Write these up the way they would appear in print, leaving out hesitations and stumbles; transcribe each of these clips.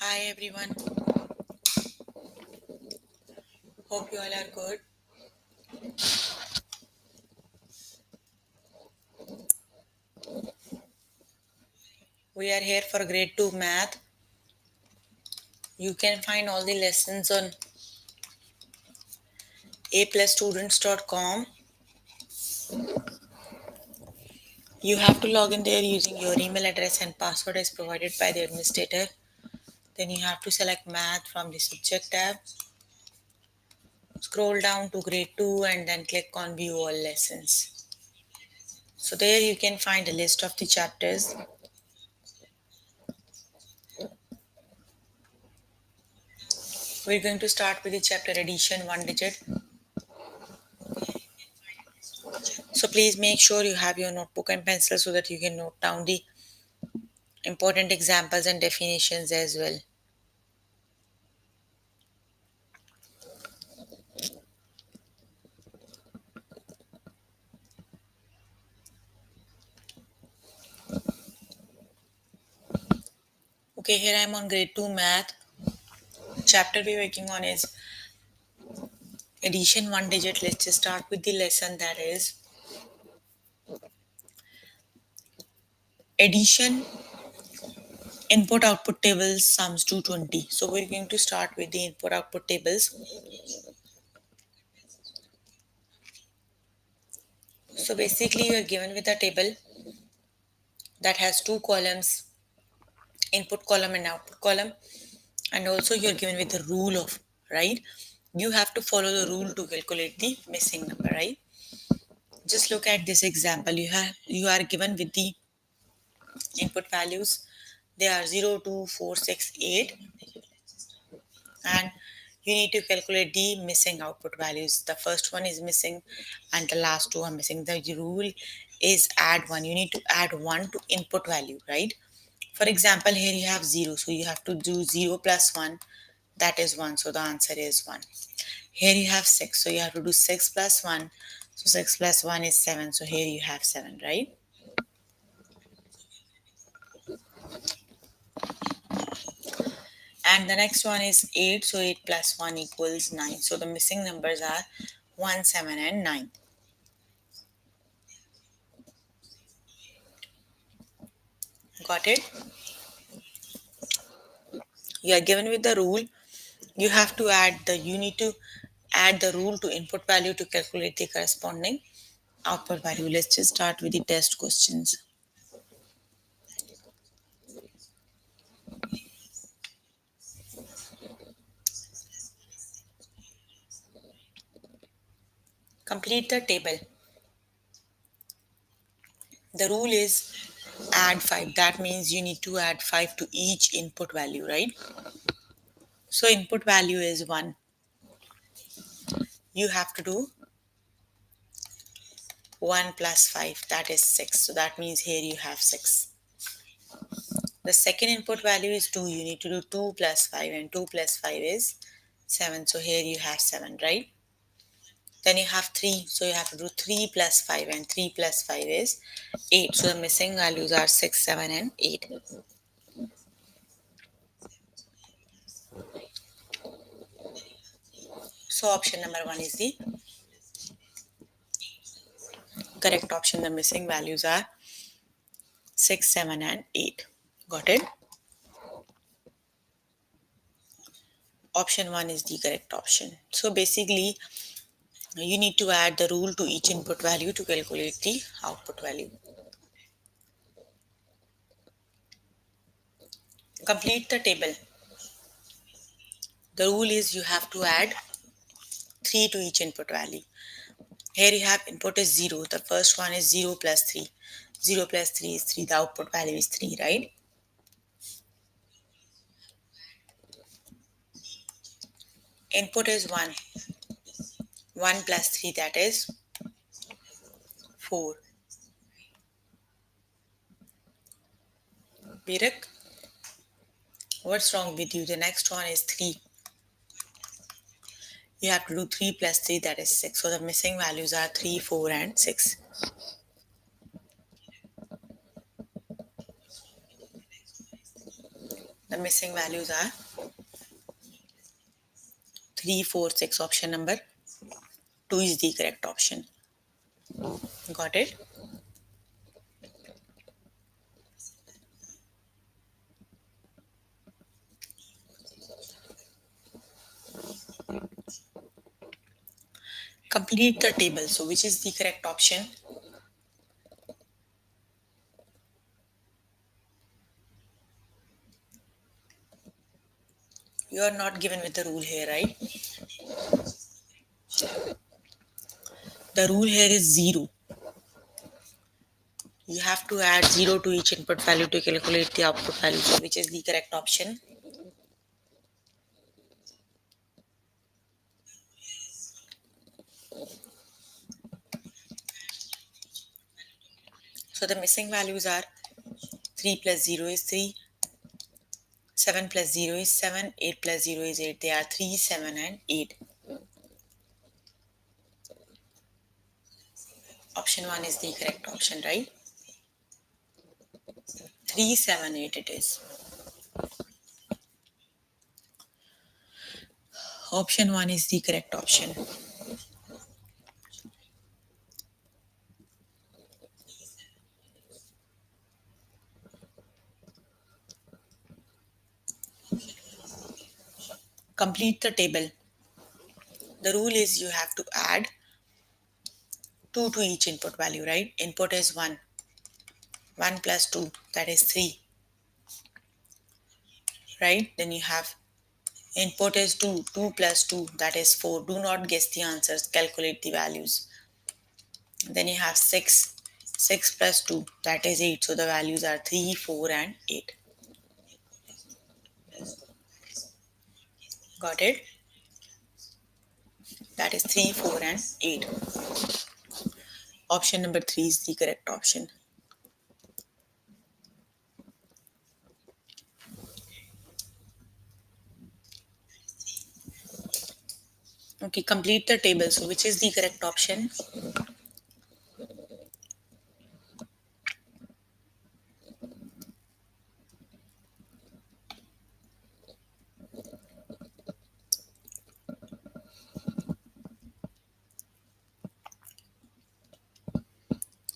Hi everyone, hope you all are good. We are here for grade 2 math. You can find all the lessons on aplusstudents.com. You have to log in there using your email address and password as provided by the administrator. Then you have to select math from the subject tab. Scroll down to grade 2 and then click on view all lessons. So there you can find a list of the chapters. We're going to start with the chapter addition one digit. So please make sure you have your notebook and pencil so that you can note down the important examples and definitions as well. Okay, here I am on grade 2 math. Chapter we're working on is addition one digit. Let's just start with the lesson, that is addition input output tables sums to 20. So we're going to start with the input output tables. So basically you are given with a table that has two columns, input column and output column, and also you're given with the rule of, right? You have to follow the rule to calculate the missing number, right? Just look at this example. You are given with the input values. They are 0, 2, 4, 6, 8, and you need to calculate the missing output values. The first one is missing and the last two are missing. The rule is add 1. You need to add 1 to input value, right? For example, here you have 0, so you have to do 0 plus 1, that is 1, so the answer is 1. Here you have 6, so you have to do 6 plus 1, so 6 plus 1 is 7, so here you have 7, right? And the next one is 8, so 8 plus 1 equals 9. So the missing numbers are 1, 7 and 9. Got it? You are given with the rule. You need to add the rule to input value to calculate the corresponding output value. Let's just start with the test questions. Complete the table. The rule is add 5. That means you need to add 5 to each input value, right? So input value is 1. You have to do 1 plus 5, that is 6. So that means here you have 6. The second input value is 2. You need to do 2 plus 5, and 2 plus 5 is 7. So here you have 7, right? Then you have 3. So you have to do 3 plus 5, and 3 plus 5 is 8. So the missing values are 6, 7 and 8. So option number 1 is the correct option. The missing values are 6, 7 and 8. Got it? Option 1 is the correct option. So basically you need to add the rule to each input value to calculate the output value. Complete the table. The rule is you have to add 3 to each input value. Here you have input is 0. The first one is 0 plus 3. 0 plus 3 is 3. The output value is 3, right? Input is 1. 1 plus 3, that is 4. Virak, what's wrong with you? The next one is 3. You have to do 3 plus 3, that is 6. So the missing values are 3, 4 and 6. The missing values are 3, 4, 6. Option number 2 is the correct option. Got it? Complete the table. So which is the correct option? You are not given with the rule here, right? The rule here is 0. You have to add 0 to each input value to calculate the output value. So which is the correct option? So the missing values are 3 plus 0 is 3, 7 plus 0 is 7, 8 plus 0 is 8. They are 3, 7 and 8. Option 1 is the correct option, right? 3, 7, 8 it is. Option 1 is the correct option. Complete the table. The rule is you have to add 2 to each input value, right? Input is 1. 1 plus 2, that is 3. Right? Then you have input is 2. 2 plus 2, that is 4. Do not guess the answers. Calculate the values. Then you have 6. 6 plus 2, that is 8. So the values are 3, 4 and 8. Got it? That is 3, 4 and 8. Option number 3 is the correct option. Okay, complete the table. So which is the correct option?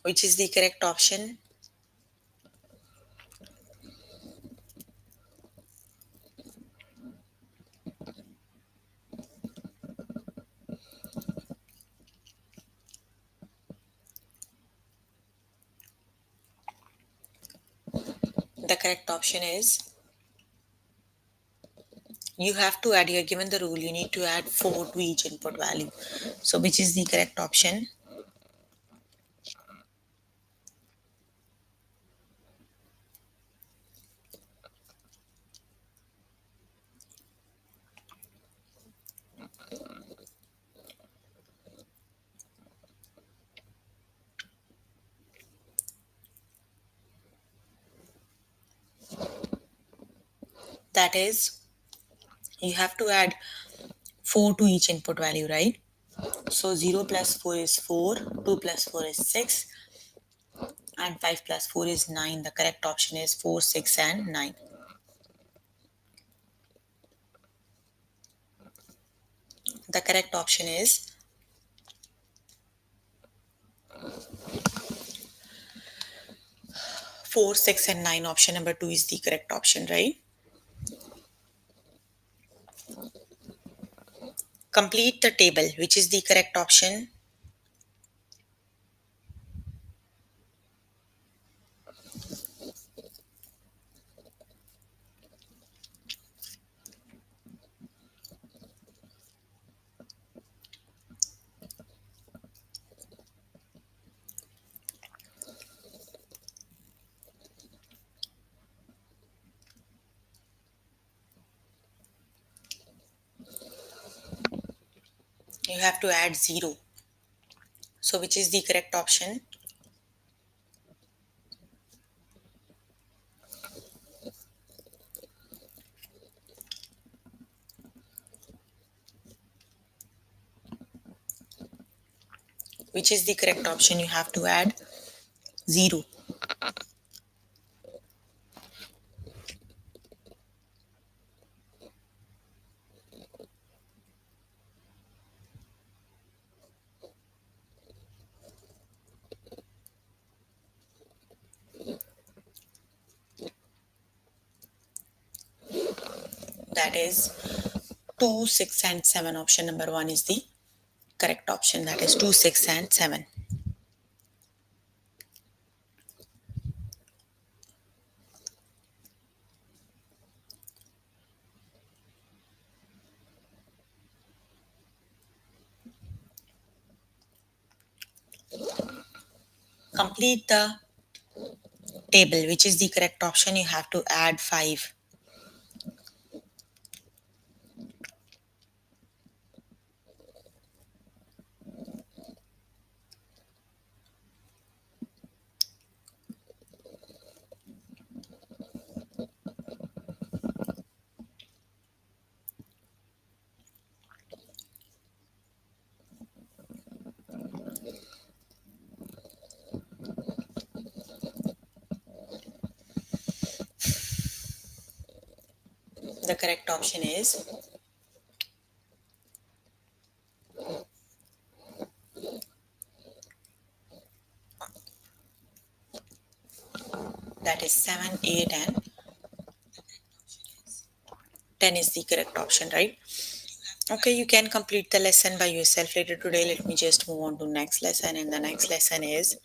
Which is the correct option? The correct option is you have to add, you're given the rule, you need to add 4 to each input value. So which is the correct option? That is, you have to add 4 to each input value, right? So 0 plus 4 is 4, 2 plus 4 is 6, and 5 plus 4 is 9. The correct option is 4, 6, and 9. The correct option is 4, 6, and 9. Option number 2 is the correct option, right? Complete the table. Which is the correct option? You have to add 0. So which is the correct option? Which is the correct option? You have to add 0. that is 2, 6 and 7. Option number 1 is the correct option, that is 2, 6 and 7. Complete the table. Which is the correct option? You have to add 5. The correct option is that is 7, 8 and 10 is the correct option, right? Okay, you can complete the lesson by yourself later today. Let me just move on to next lesson, and the next lesson is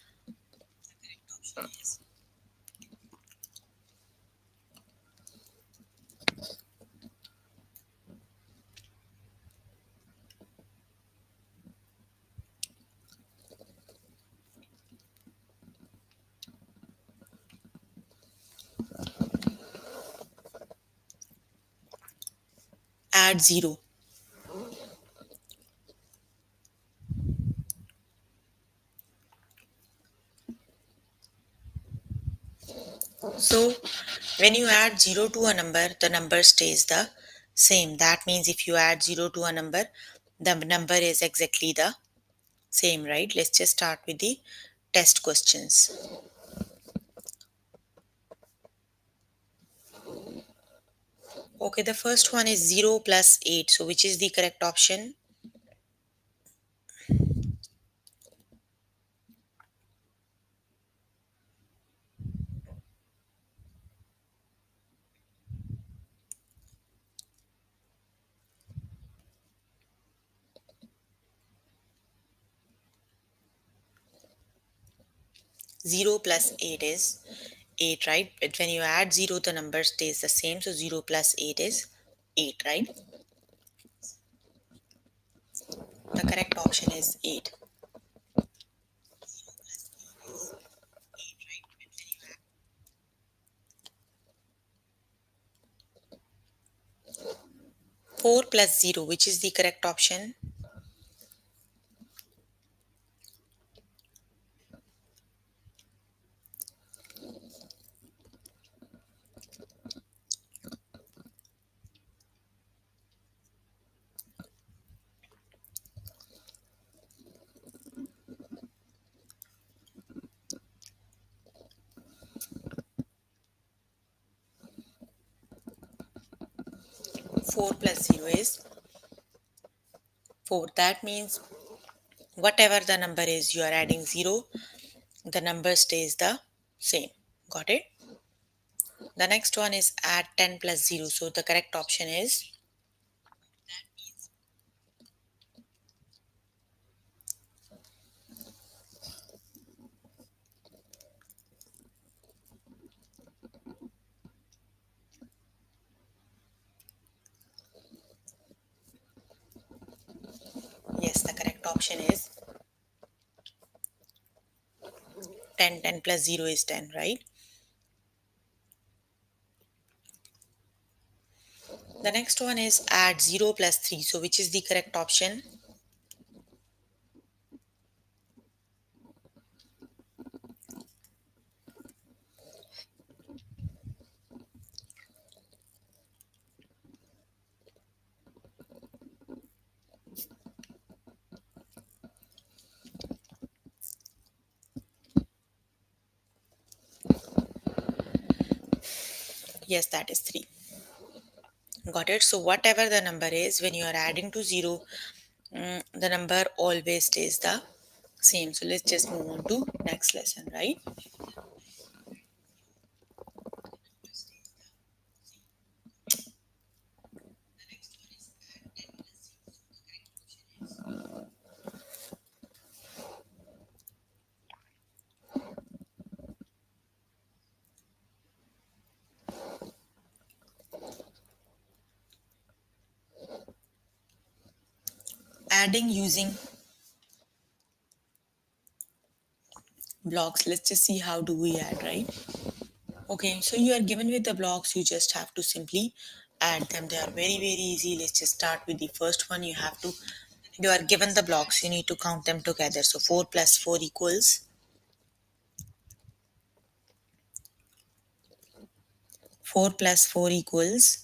add 0. So when you add 0 to a number, the number stays the same. That means if you add 0 to a number, the number is exactly the same, right? Let's just start with the test questions. Okay, the first one is 0 plus 8. So which is the correct option? 0 plus 8 is 8, right? But when you add 0, the number stays the same. So 0 plus 8 is 8, right? The correct option is 8. 4 plus 0, which is the correct option? Four plus 0 is 4. That means whatever the number is, you are adding 0, the number stays the same. Got it? The next one is add 10 plus 0. So the correct option is yes, the correct option is 10. 10 plus 0 is 10, right? The next one is add 0 plus 3. So which is the correct option? Yes, that is 3. Got it? So whatever the number is, when you are adding to 0, the number always stays the same. So let's just move on to next lesson, right? adding using blocks. Let's just see how do we add, right? Okay, so you are given with the blocks, you just have to simply add them. They are very, very easy. Let's just start with the first one. You are given the blocks, you need to count them together. So 4 plus 4 equals 4 plus 4 equals,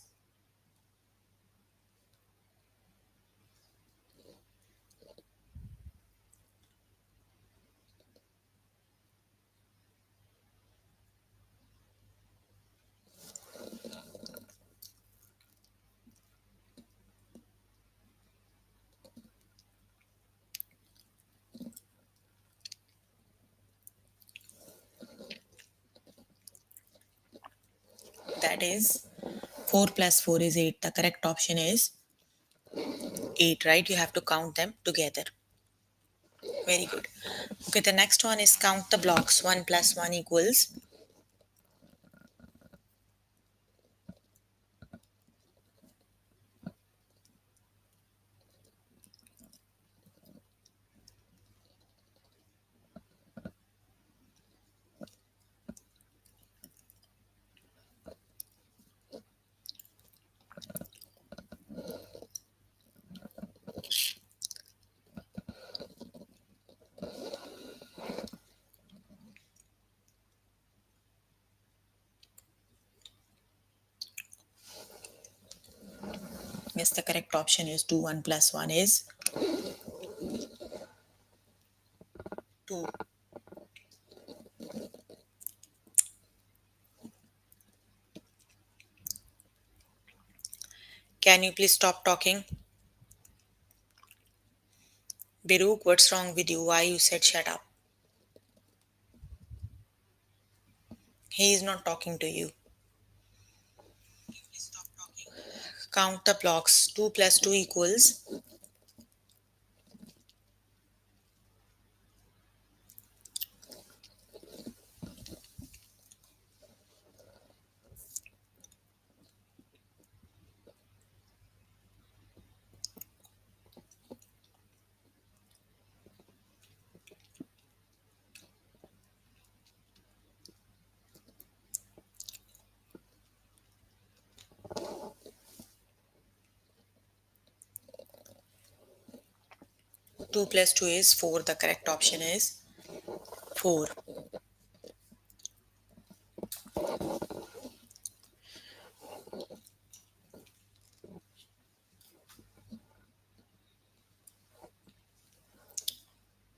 that is 4 plus 4 is 8. The correct option is 8, right? You have to count them together. Very good. Okay, the next one is count the blocks. 1 plus 1 equals, yes, the correct option is 2. 1 plus 1 is 2. Can you please stop talking? Biruk, what's wrong with you? Why you said shut up? He is not talking to you. Count the blocks. 2 plus 2 equals, 2 plus 2 is 4. The correct option is 4.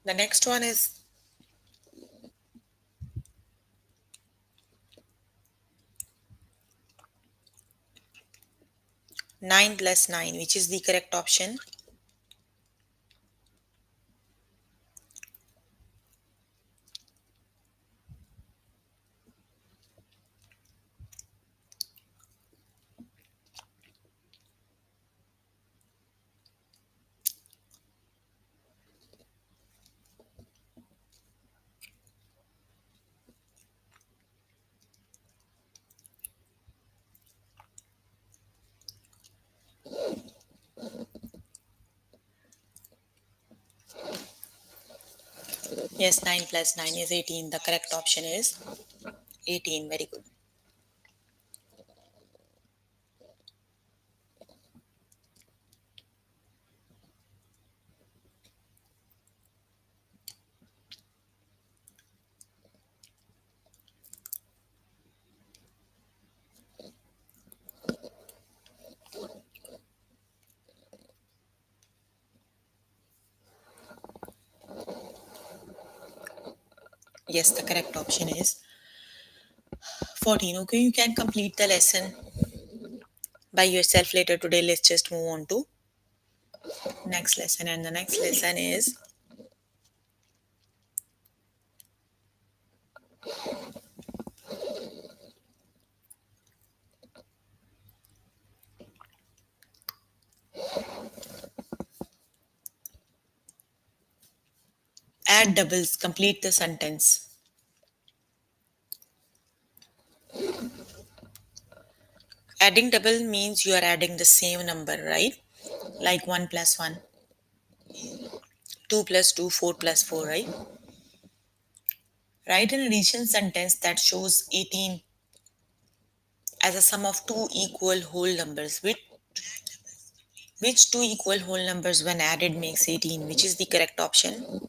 The next one is 9 plus 9, which is the correct option. Yes, 9 plus 9 is 18. The correct option is 18. Very good. Yes, the correct option is 14. Okay, you can complete the lesson by yourself later today. Let's just move on to next lesson. And the next lesson is add doubles. Complete the sentence. Adding double means you are adding the same number, right? Like 1 plus 1. 2 plus 2, 4 plus 4, right? Write an addition sentence that shows 18 as a sum of two equal whole numbers. Which two equal whole numbers when added makes 18? Which is the correct option?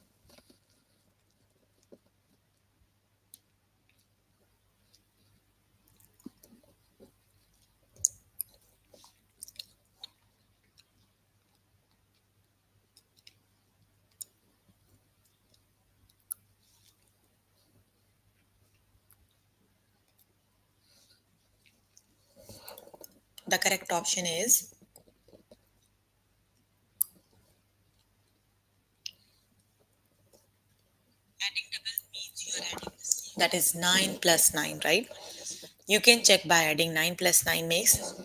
The correct option is that is 9 plus 9, right? You can check by adding 9 plus 9 makes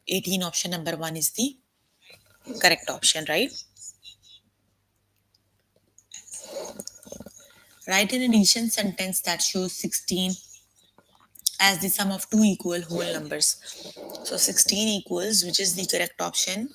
18. Option number 1 is the correct option, right? Write an addition sentence that shows 16 as the sum of two equal whole numbers. So 16 equals, which is the correct option?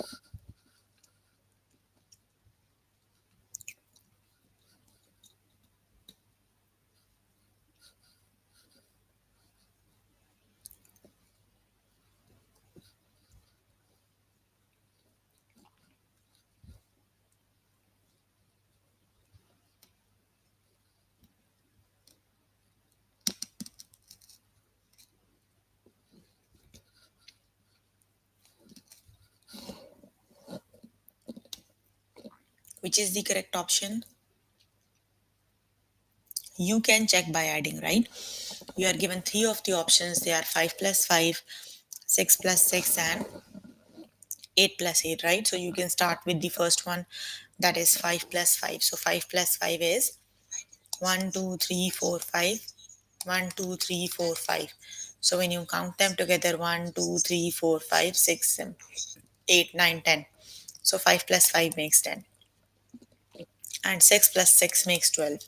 Which is the correct option? You can check by adding, right? You are given three of the options. They are 5 plus 5, 6 plus 6, and 8 plus 8, right? So you can start with the first one, that is 5 plus 5. So 5 plus 5 is 1, 2, 3, 4, 5. 1, 2, 3, 4, 5. So when you count them together, 1, 2, 3, 4, 5, 6, 7, 8, 9, 10. So 5 plus 5 makes 10. And 6 plus 6 makes 12.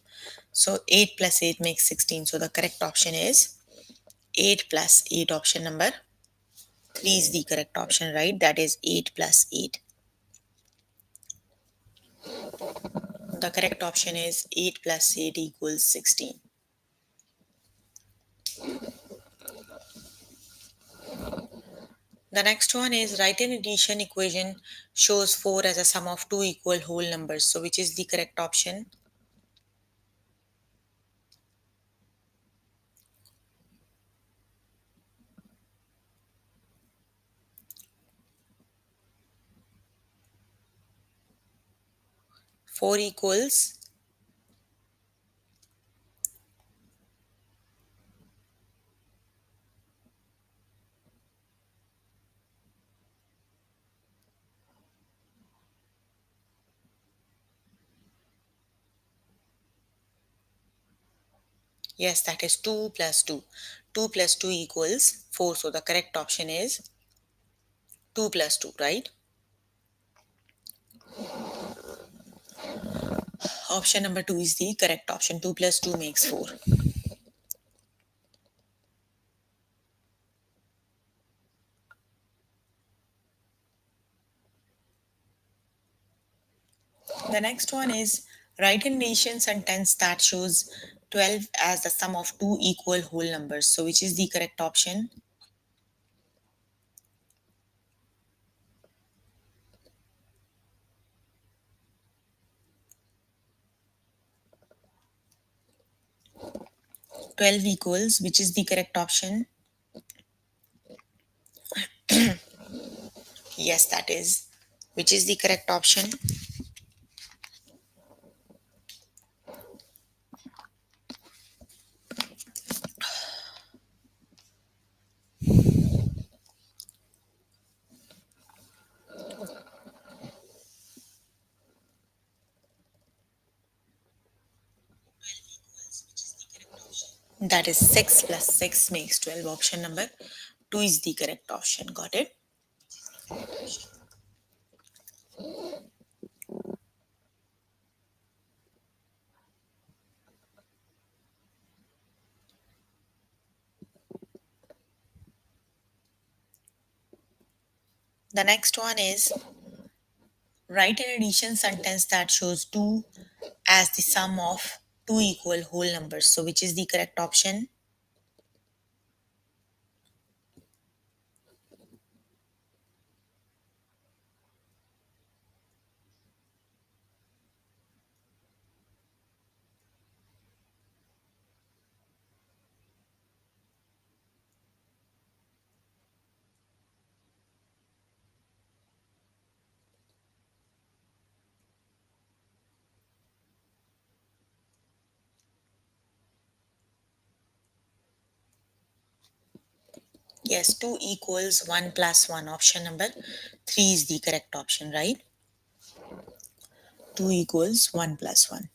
So 8 plus 8 makes 16. So the correct option is 8 plus 8. Option number 3 is the correct option, right? That is 8 plus 8. The correct option is 8 plus 8 equals 16. The next one is write an addition equation shows 4 as a sum of two equal whole numbers. So which is the correct option? 4 equals, yes, that is 2 plus 2. 2 plus 2 equals 4. So the correct option is 2 plus 2, right? Option number 2 is the correct option. 2 plus 2 makes 4. The next one is write an addition sentence that shows 12 as the sum of two equal whole numbers. So which is the correct option? 12 equals, which is the correct option? Yes, that is. Which is the correct option? That is 6 plus 6 makes 12. Option number 2 is the correct option. Got it? The next one is Write an addition sentence that shows 2 as the sum of two equal whole numbers. So, which is the correct option? Yes, 2 equals 1 plus 1. Option number 3 is the correct option, right? 2 equals 1 plus 1.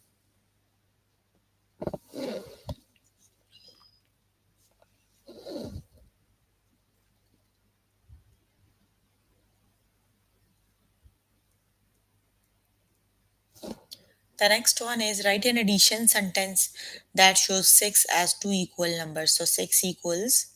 The next one is write an addition sentence that shows 6 as two equal numbers. So 6 equals,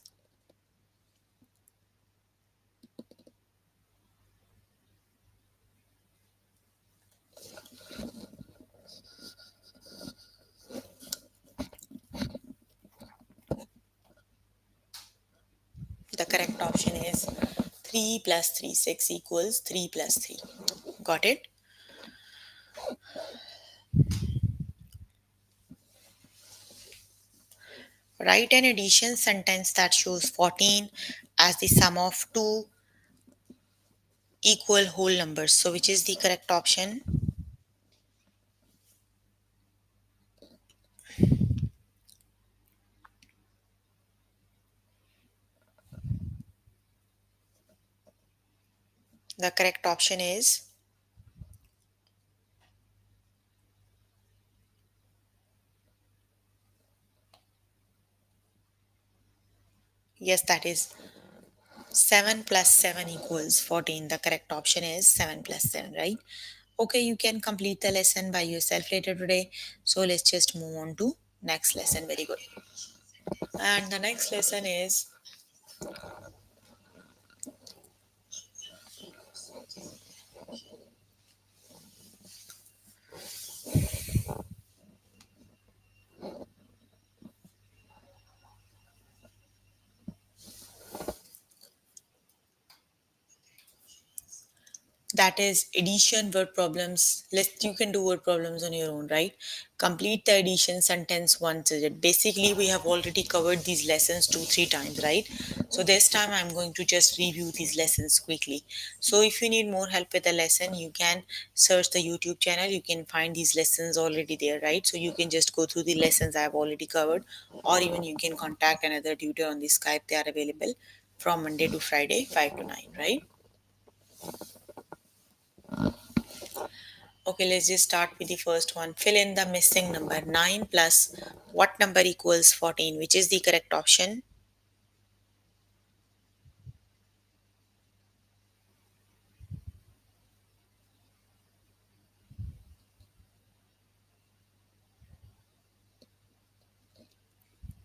the correct option is 3 plus 3. 6 equals 3 plus 3. Got it? Write an addition sentence that shows 14 as the sum of two equal whole numbers. So which is the correct option? The correct option is, yes, that is 7 plus 7 equals 14. The correct option is 7 plus 7, right? Okay, you can complete the lesson by yourself later today. So let's just move on to next lesson. Very good. And the next lesson is, that is addition word problems. Let you can do word problems on your own, right? Complete the addition sentence once. Basically, we have already covered these lessons 2 3 times, right? So this time I'm going to just review these lessons quickly. So if you need more help with the lesson, you can search the YouTube channel. You can find these lessons already there, right? So you can just go through the lessons I have already covered, or even you can contact another tutor on the Skype. They are available from Monday to Friday 5 to 9, right? Okay, let's just start with the first one. Fill in the missing number. 9 plus what number equals 14? Which is the correct option?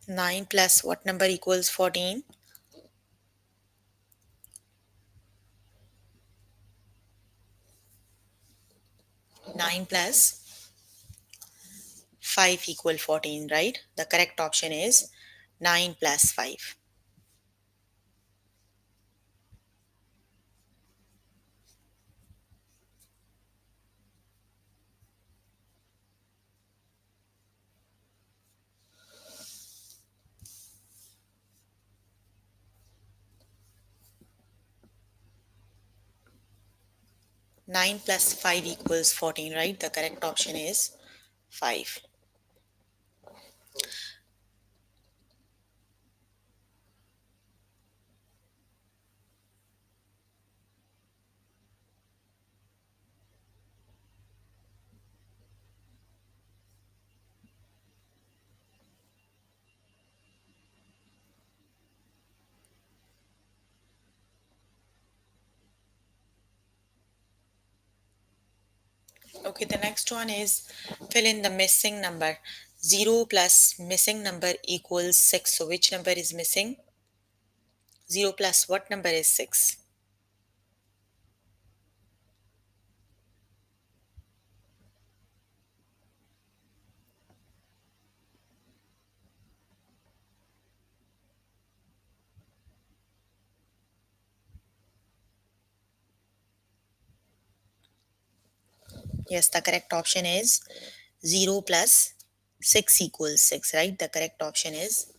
9 plus what number equals 14? 9 plus 5 equal 14, right? The correct option is 9 plus 5. 9 plus 5 equals 14, right? The correct option is 5. Okay, the next one is fill in the missing number. 0 plus missing number equals 6. So which number is missing? 0 plus what number is 6? Yes, the correct option is 0 plus 6 equals 6, right? The correct option is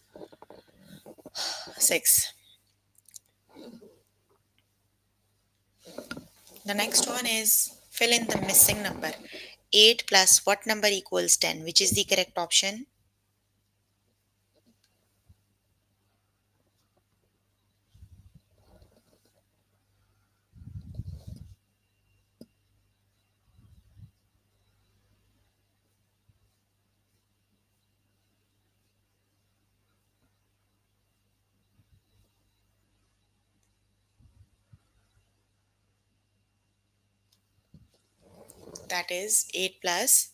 6. The next one is fill in the missing number. 8 plus what number equals 10? Which is the correct option? That is 8 plus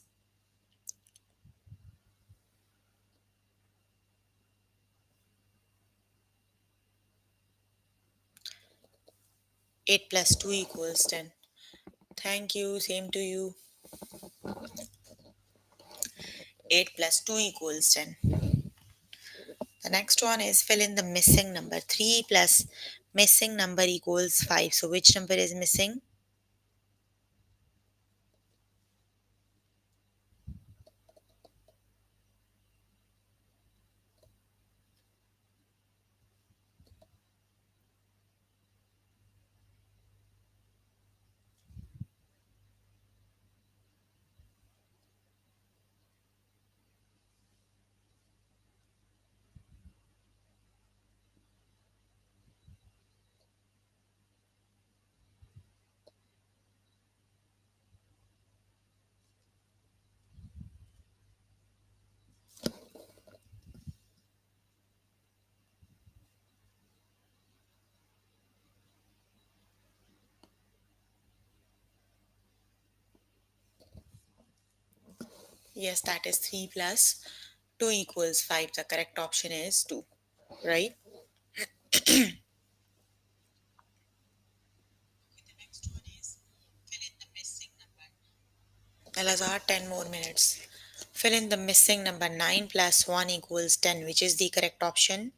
8 plus 2 equals 10. Thank you. Same to you. 8 plus 2 equals 10. The next one is fill in the missing number. 3 plus missing number equals 5. So which number is missing? Yes, that is 3 plus 2 equals 5. The correct option is 2, right? Alazar, 10 more minutes. Fill in the missing number. 9 plus 1 equals 10. Which is the correct option?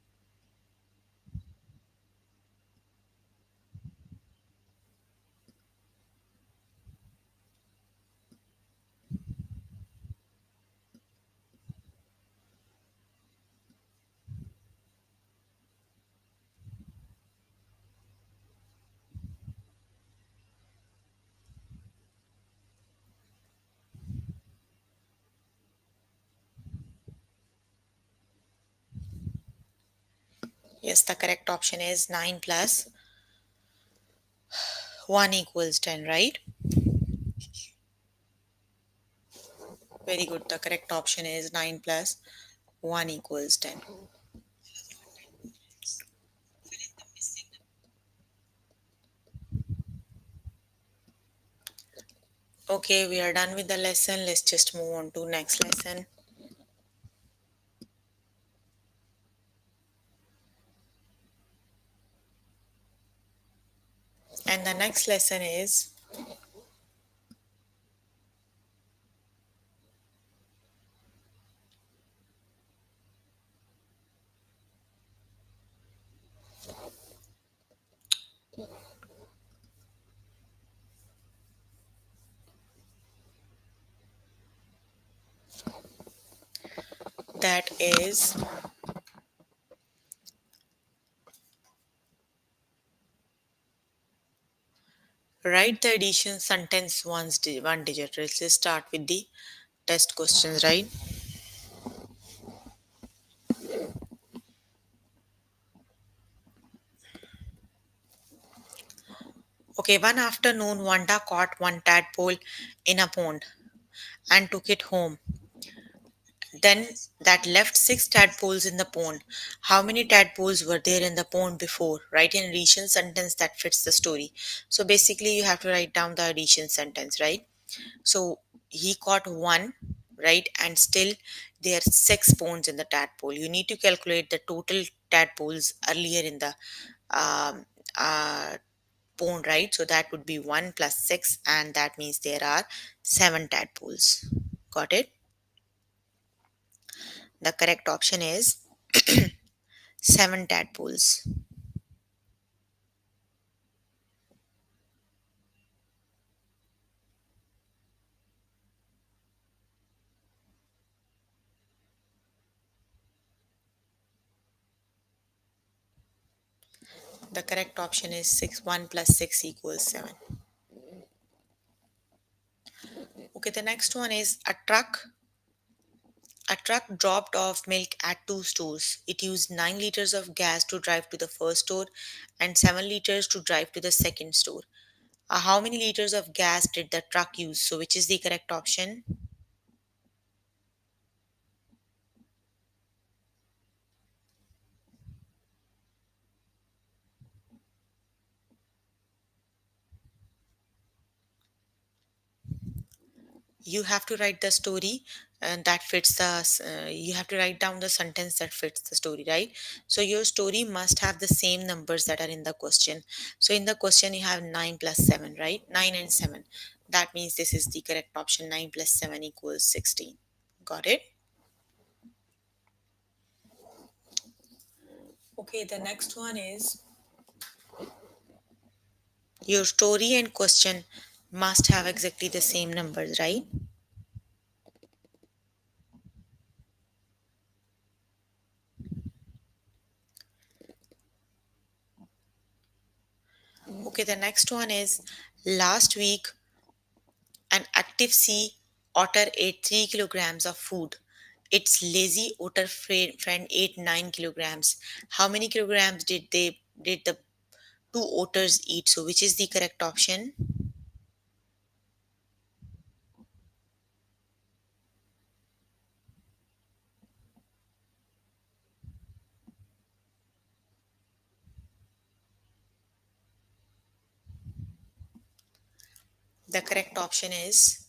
Yes, the correct option is 9 plus 1 equals 10, right? Very good. The correct option is 9 plus 1 equals 10. Okay, we are done with the lesson. Let's just move on to next lesson. And the next lesson is that is write the addition sentence one digit. Let's just start with the test questions, right? Okay, one afternoon, Wanda caught one tadpole in a pond and took it home. Then that left six tadpoles in the pond. How many tadpoles were there in the pond before? Write an addition sentence that fits the story. So basically, you have to write down the addition sentence, right? So he caught one, right? And still there are six ponds in the tadpole. You need to calculate the total tadpoles earlier in the um, uh, pond, right? So that would be 1 plus 6, and that means there are 7 tadpoles. Got it? The correct option is 7 tadpoles. The correct option is 6. 1 plus 6 equals 7. Okay, the next one is a truck dropped off milk at two stores. It used 9 liters of gas to drive to the first store and 7 liters to drive to the second store. How many liters of gas did the truck use? So, which is the correct option? You have to write the story and that fits the you have to write down the sentence that fits the story, right? So your story must have the same numbers that are in the question. So in the question you have 9 plus 7, right? 9 and 7. That means this is the correct option. 9 plus 7 equals 16. Got it? Okay, the next one is your story and question must have exactly the same numbers, right? Okay, the next one is last week an active sea otter ate 3 kilograms of food. Its lazy otter friend ate 9 kilograms. How many kilograms did the two otters eat? So which is the correct option? The correct option is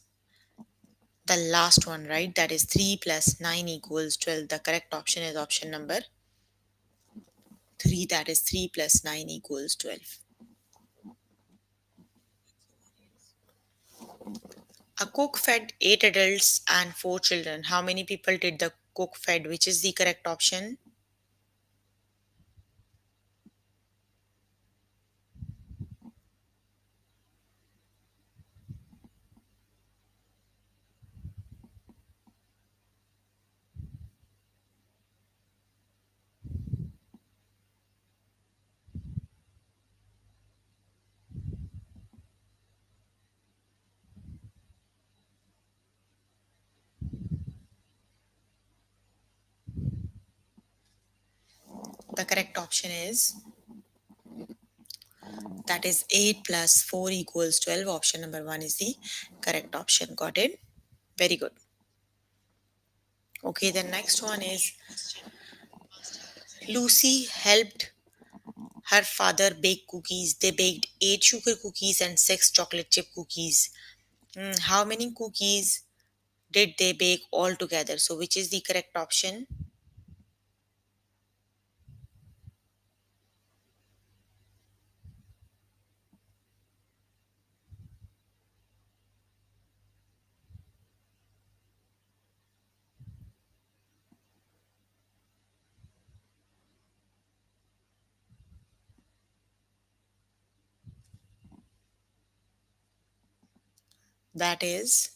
the last one, right? That is 3 plus 9 equals 12. The correct option is option number 3. That is 3 plus 9 equals 12. A cook fed 8 adults and 4 children. How many people did the cook fed? Which is the correct option? The correct option is that is 8 plus 4 equals 12. Option number 1 is the correct option. Got it? Very good. Okay, the next one is Lucy helped her father bake cookies. They baked 8 sugar cookies and 6 chocolate chip cookies. How many cookies did they bake all together? So, which is the correct option? That is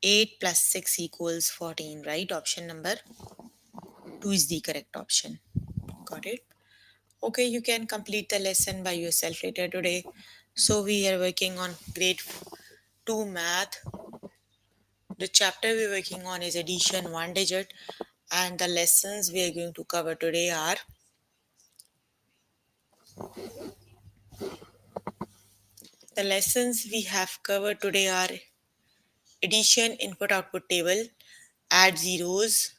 8 plus 6 equals 14, right? Option number 2 is the correct option. Got it? Okay, you can complete the lesson by yourself later today. So, we are working on grade 2 math. The chapter we're working on is addition one digit, and the lessons we are going to cover today are the lessons we have covered today are addition input output table, add zeros,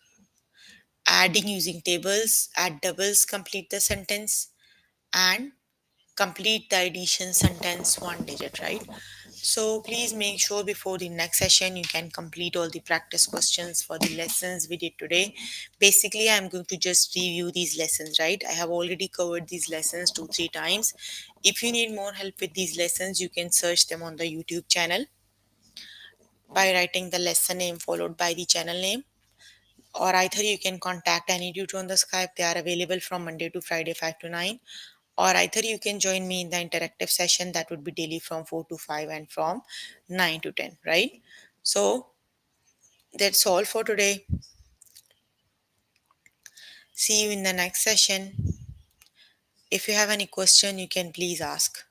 adding using tables, add doubles, complete the sentence, and complete the addition sentence one digit, right? So please make sure before the next session you can complete all the practice questions for the lessons we did today. Basically, I'm going to just review these lessons, right? I have already covered these lessons 2 3 times. If you need more help with these lessons, you can search them on the YouTube channel by writing the lesson name followed by the channel name, or either you can contact any tutor on the Skype. They are available from Monday to Friday 5 to 9, or either you can join me in the interactive session that would be daily from 4 to 5 and from 9 to 10, right? So that's all for today. See you in the next session. If you have any question, you can please ask.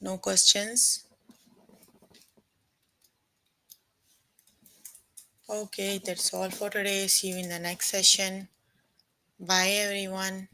No questions? Okay, that's all for today. See you in the next session. Bye, everyone.